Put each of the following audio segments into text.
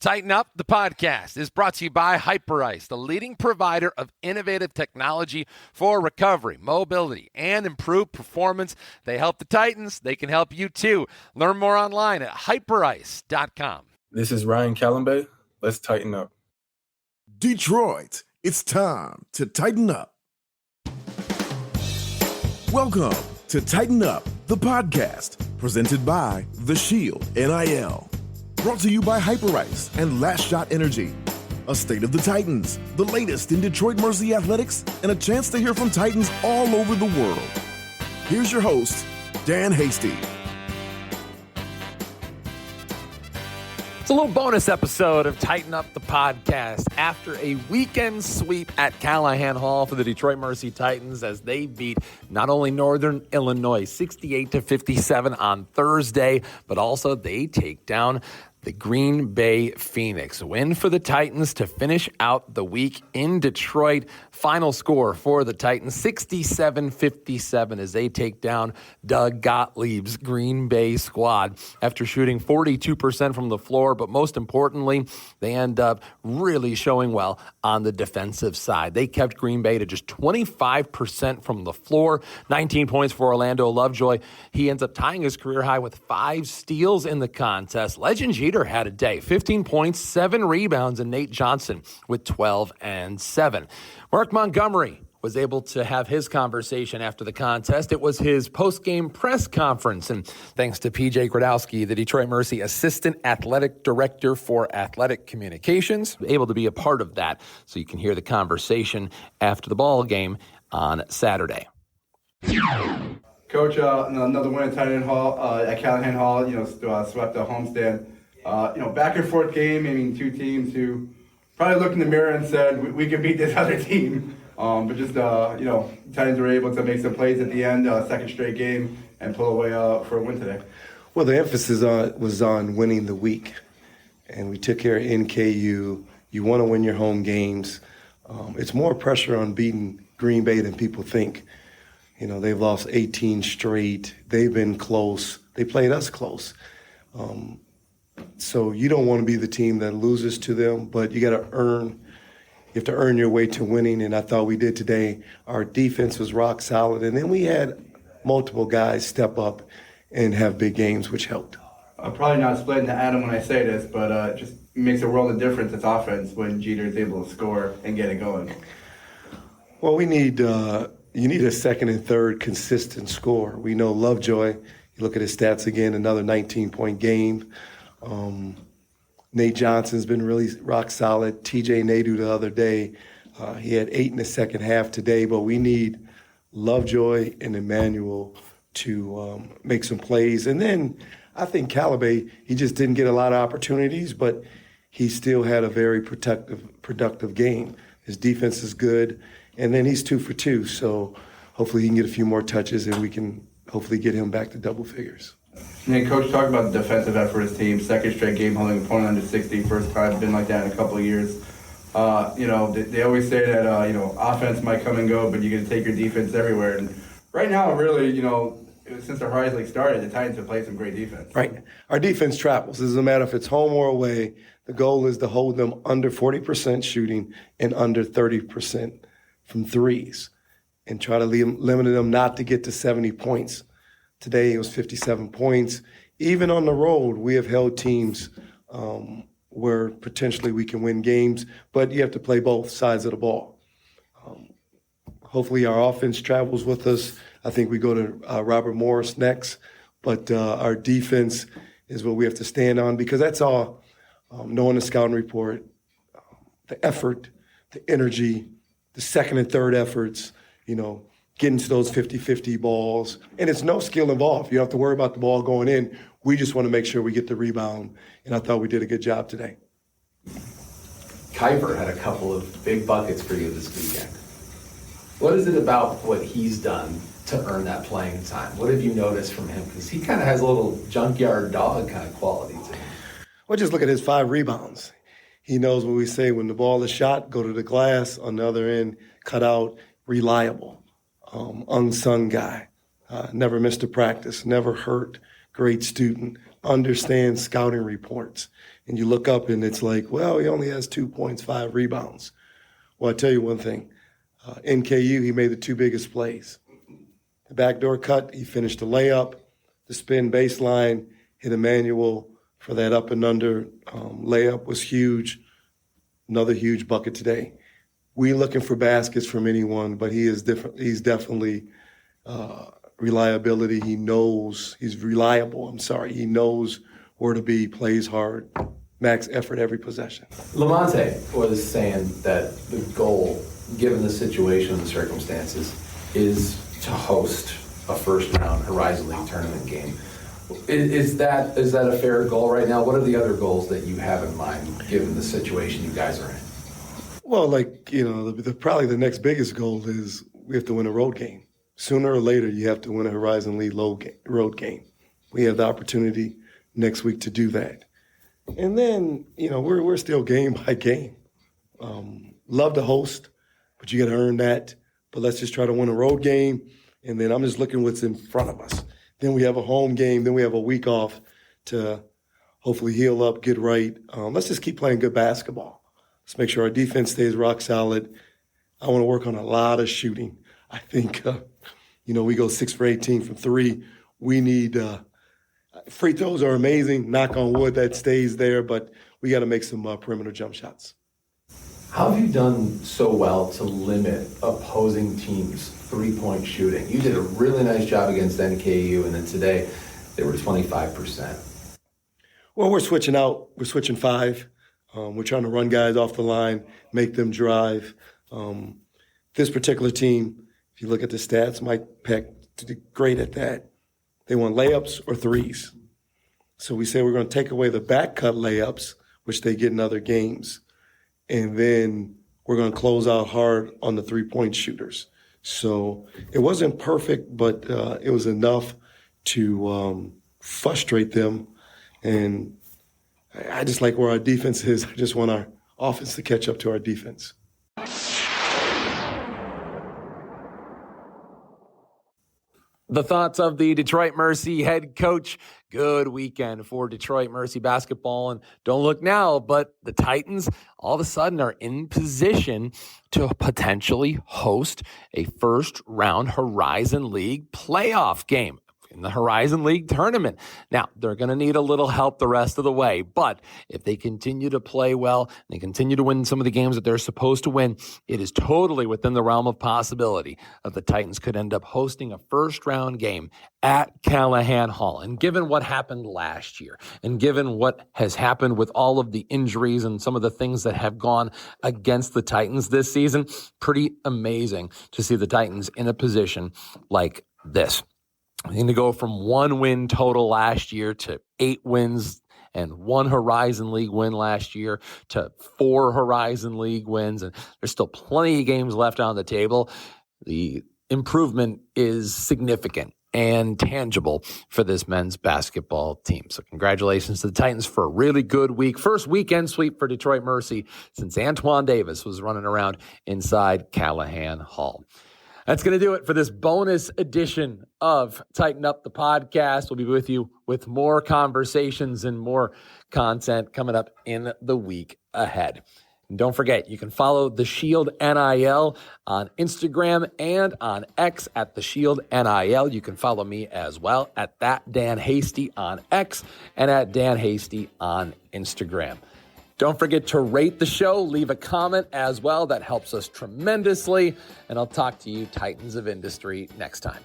Tighten Up, the podcast, is brought to you by Hyperice, the leading provider of innovative technology for recovery, mobility, and improved performance. They help the Titans. They can help you too. Learn more online at hyperice.com. This is Ryan Callenbay. Let's tighten up. Detroit, it's time to tighten up. Welcome to Tighten Up, the podcast, presented by The Shield NIL. Brought to you by Hyperice and Last Shot Energy. A state of the Titans, the latest in Detroit Mercy athletics, and a chance to hear from Titans all over the world. Here's your host, Dan Hasty. It's a little bonus episode of Tighten Up, the podcast, after a weekend sweep at Calihan Hall for the Detroit Mercy Titans as they beat not only Northern Illinois 68-57 on Thursday, but also they take down the Green Bay Phoenix. Win for the Titans to finish out the week in Detroit. Final score for the Titans, 67-57, as they take down Doug Gottlieb's Green Bay squad after shooting 42% from the floor. But most importantly, they end up really showing well on the defensive side. They kept Green Bay to just 25% from the floor. 19 points for Orlando Lovejoy. He ends up tying his career high with 5 steals in the contest. Legend Jeter had a day, 15 points, 7 rebounds, and Nate Johnson with 12 and 7. Mark Montgomery was able to have his conversation after the contest. It was his post-game press conference, and thanks to PJ Gradowski, the Detroit Mercy Assistant Athletic Director for Athletic Communications, able to be a part of that, so you can hear the conversation after the ball game on Saturday. Coach, another win at Calihan Hall, swept the homestand. Back and forth game, meaning two teams who probably looked in the mirror and said, we can beat this other team. Titans were able to make some plays at the end, second straight game, and pull away for a win today. Well, the emphasis was on winning the week, and we took care of NKU. You want to win your home games. It's more pressure on beating Green Bay than people think. They've lost 18 straight. They've been close. They played us close. So you don't want to be the team that loses to them, but you have to earn your way to winning, and I thought we did today. Our defense was rock solid, and then we had multiple guys step up and have big games, which helped. I'm probably not splitting to Adam when I say this, but it just makes a world of difference, it's offense, when Jeter is able to score and get it going. Well, you need a second and third consistent score. We know Lovejoy, you look at his stats again, another 19-point game. Nate Johnson's been really rock solid. TJ Nadeau the other day, he had 8 in the second half today, but we need Lovejoy and Emmanuel to make some plays. And then I think Callenbay, he just didn't get a lot of opportunities, but he still had a very productive game. His defense is good, and then he's 2 for 2, so hopefully he can get a few more touches and we can hopefully get him back to double figures. And then Coach, talk about the defensive effort of his team. Second straight game holding an opponent under 60. First time been like that in a couple of years. They always say that offense might come and go, but you got to take your defense everywhere. And right now, really, since the Horizon League started, the Titans have played some great defense. Right. Our defense travels. It doesn't matter if it's home or away. The goal is to hold them under 40% shooting and under 30% from threes, and try to limit them not to get to 70 points. Today it was 57 points. Even on the road, we have held teams where potentially we can win games, but you have to play both sides of the ball. Hopefully our offense travels with us. I think we go to Robert Morris next, but our defense is what we have to stand on, because that's all, knowing the scouting report, the effort, the energy, the second and third efforts, getting to those 50-50 balls. And it's no skill involved. You don't have to worry about the ball going in. We just want to make sure we get the rebound. And I thought we did a good job today. Kuiper had a couple of big buckets for you this weekend. What is it about what he's done to earn that playing time? What have you noticed from him? Because he kind of has a little junkyard dog kind of quality to him. Well, just look at his 5 rebounds. He knows what we say: when the ball is shot, go to the glass, on the other end, cut out, reliable. Unsung guy, never missed a practice, never hurt, great student, understands scouting reports. And you look up and it's like, well, he only has 2 points, 5 rebounds. Well, I tell you one thing. NKU, he made the 2 biggest plays. The backdoor cut, he finished the layup. The spin baseline, hit Emmanuel for that up and under layup was huge. Another huge bucket today. We looking for baskets from anyone, but he is different. He's definitely reliability. He's reliable. He knows where to be, plays hard, max effort every possession. Lamonte was saying that the goal, given the situation and the circumstances, is to host a first-round Horizon League tournament game. Is that a fair goal right now? What are the other goals that you have in mind, given the situation you guys are in? Well, probably the next biggest goal is we have to win a road game. Sooner or later, you have to win a Horizon League road game. We have the opportunity next week to do that. And then, we're still game by game. Love to host, but you got to earn that. But let's just try to win a road game. And then I'm just looking what's in front of us. Then we have a home game. Then we have a week off to hopefully heal up, get right. Let's just keep playing good basketball. Let's make sure our defense stays rock solid. I want to work on a lot of shooting. I think, we go 6 for 18 from 3. We need free throws are amazing. Knock on wood, that stays there. But we got to make some perimeter jump shots. How have you done so well to limit opposing teams' three-point shooting? You did a really nice job against NKU, and then today they were 25%. Well, we're switching out. We're switching 5. We're trying to run guys off the line, make them drive. This particular team, if you look at the stats, Mike Peck did great at that. They want layups or threes. So we say we're going to take away the back cut layups, which they get in other games. And then we're going to close out hard on the three-point shooters. So it wasn't perfect, but it was enough to frustrate them. And I just like where our defense is. I just want our offense to catch up to our defense. The thoughts of the Detroit Mercy head coach. Good weekend for Detroit Mercy basketball. And don't look now, but the Titans all of a sudden are in position to potentially host a first-round Horizon League playoff game in the Horizon League tournament. Now, they're going to need a little help the rest of the way, but if they continue to play well, and they continue to win some of the games that they're supposed to win, it is totally within the realm of possibility that the Titans could end up hosting a first-round game at Calihan Hall. And given what happened last year, and given what has happened with all of the injuries and some of the things that have gone against the Titans this season, pretty amazing to see the Titans in a position like this. Going to go from 1 win total last year to 8 wins and 1 Horizon League win last year to 4 Horizon League wins. And there's still plenty of games left on the table. The improvement is significant and tangible for this men's basketball team. So congratulations to the Titans for a really good week. First weekend sweep for Detroit Mercy since Antoine Davis was running around inside Calihan Hall. That's going to do it for this bonus edition of Tighten Up the Podcast. We'll be with you with more conversations and more content coming up in the week ahead. And don't forget, you can follow The Shield NIL on Instagram and on X at The Shield NIL. You can follow me as well at that Dan Hasty on X and at Dan Hasty on Instagram. Don't forget to rate the show, leave a comment as well. That helps us tremendously. And I'll talk to you, Titans of Industry, next time.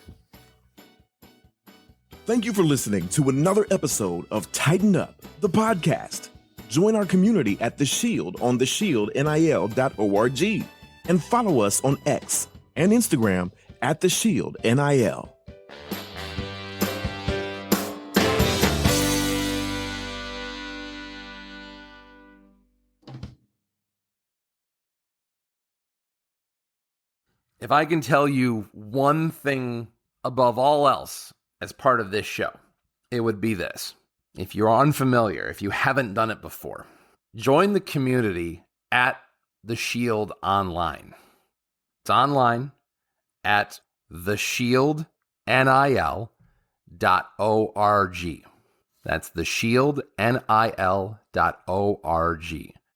Thank you for listening to another episode of Tighten Up, the podcast. Join our community at The Shield on theshieldnil.org and follow us on X and Instagram at The Shield NIL. If I can tell you one thing above all else as part of this show, it would be this. If you're unfamiliar, if you haven't done it before, join the community at The Shield Online. It's online at theshieldnil.org. That's theshieldnil.org.